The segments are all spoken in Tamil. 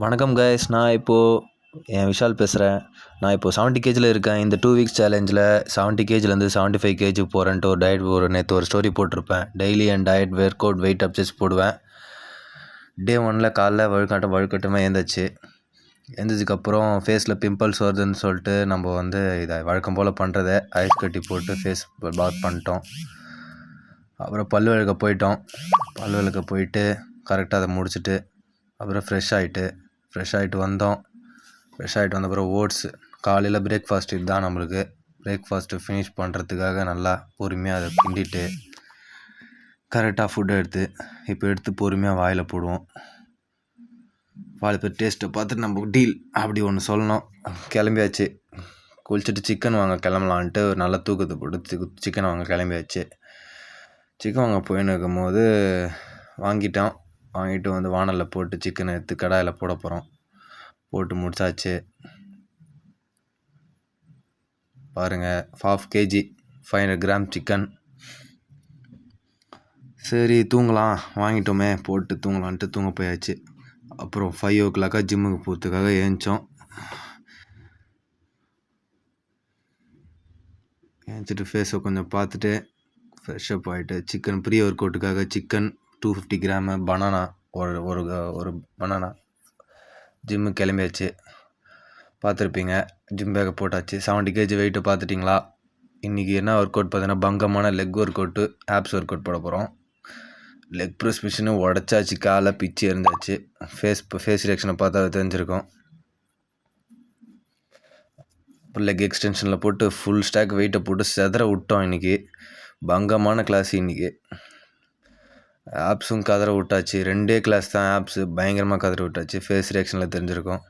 வணக்கம் கைஸ். நான் இப்போது விஷால் பேசுகிறேன். நான் இப்போது 70 கேஜியில் இருக்கேன். இந்த 2 வீக்ஸ் சேலஞ்சில் 70 கேஜிலேருந்து 75 கேஜிக்கு போகிறேன்ட்டு ஒரு டயட் நேற்று ஒரு ஸ்டோரி போட்டிருப்பேன். டெய்லி என் டயட் ஒர்க் அவுட் வெயிட் அப்சஸ் போடுவேன். டே 1 காலைல வழுக்கட்டமாக எழுந்ததுக்கப்புறம் ஃபேஸில் பிம்பிள்ஸ் வருதுன்னு சொல்லிட்டு நம்ம இதை வழக்கம் போல் பண்ணுறத ஐஸ் கட்டி போட்டு ஃபேஸ் பாத் பண்ணிட்டோம். அப்புறம் பல் விளக்க போயிட்டு கரெக்டாக அதை முடிச்சுட்டு அப்புறம் ஃப்ரெஷ் ஆகிட்டு வந்தோம். ஃப்ரெஷ் ஆகிட்டு வந்த அப்புறம் ஓட்ஸு காலையில் பிரேக்ஃபாஸ்ட் இதுதான் நம்மளுக்கு. பிரேக்ஃபாஸ்ட்டு ஃபினிஷ் பண்ணுறதுக்காக நல்லா பொறுமையாக அதை கிண்டிட்டு கரெக்டாக ஃபுட்டை எடுத்து பொறுமையாக வாயில் போடுவோம். வாயில் போய் டேஸ்ட்டை பார்த்துட்டு நம்ம டீல் அப்படி ஒன்று சொல்லணும். கிளம்பியாச்சு. குளிச்சுட்டு சிக்கன் வாங்க கிளம்பலான்ட்டு ஒரு நல்ல தூக்கத்தை போட்டு சிக்கன் வாங்க கிளம்பியாச்சு. சிக்கன் வாங்க போயின்னு இருக்கும்போது வாங்கிட்டு வானலில் போட்டு சிக்கனை எடுத்து கடாயில் போட போகிறோம். போட்டு முடிச்சாச்சு. பாருங்கள், 1/2 kg 500 கிராம் சிக்கன். சரி தூங்கலாம், வாங்கிட்டோமே போட்டு தூங்கலான்ட்டு தூங்க போயாச்சு. அப்புறம் 5 o'clock ஜிம்முக்கு போகிறதுக்காக ஏஞ்சிட்டு ஃபேஸை கொஞ்சம் பார்த்துட்டு ஃப்ரெஷ்ஷப் ஆகிட்டு சிக்கன் ப்ரீ ஒர்க் அவுட்டுக்காக சிக்கன் 250 கிராமு பனானா ஒரு பனானா ஜிம்மு கிளம்பியாச்சு. பார்த்துருப்பீங்க, ஜிம் பேக்கை போட்டாச்சு. 70 kg வெயிட்டு பார்த்துட்டிங்களா? இன்றைக்கி என்ன ஒர்க் அவுட் பார்த்தீங்கன்னா பங்கமான leg workout, abs workout போட போகிறோம். லெக் ப்ரெஸ் மிஷினு உடச்சாச்சு, காலை பிச்சு இருந்தாச்சு. ஃபேஸ் ரியாக்ஷனை பார்த்தா தெரிஞ்சிருக்கும். அப்புறம் லெக் எக்ஸ்டென்ஷனில் போட்டு ஃபுல் ஸ்டாக் வெயிட்டை போட்டு செதற விட்டோம். இன்றைக்கி பங்கமான கிளாஸ். இன்றைக்கி ஆப்ஸும் கதற விட்டாச்சு. 2 கிளாஸ் தான். ஆப்ஸு பயங்கரமாக கதற விட்டாச்சு. ஃபேஸ் ரியாக்ஷனில் தெரிஞ்சிருக்கும்.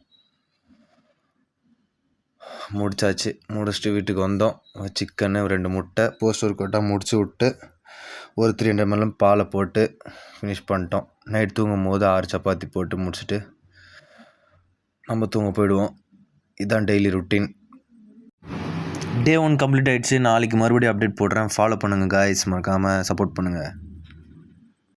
முடிச்சுட்டு வீட்டுக்கு வந்தோம். சிக்கனு 2 முட்டை போஸ்ட் ஒர்க் அவுட்டாக முடிச்சு விட்டு ஒரு 300 ml பாலை போட்டு ஃபினிஷ் பண்ணிட்டோம். நைட் தூங்கும் போது 6 சப்பாத்தி போட்டு முடிச்சுட்டு நம்ம தூங்க போயிடுவோம். இதுதான் டெய்லி ருட்டீன். Day 1 கம்ப்ளீட் ஆகிடுச்சு. நாளைக்கு மறுபடியும் அப்டேட் போடுறேன். ஃபாலோ பண்ணுங்கள் காய்ஸ், மறக்காமல் சப்போர்ட் பண்ணுங்கள்.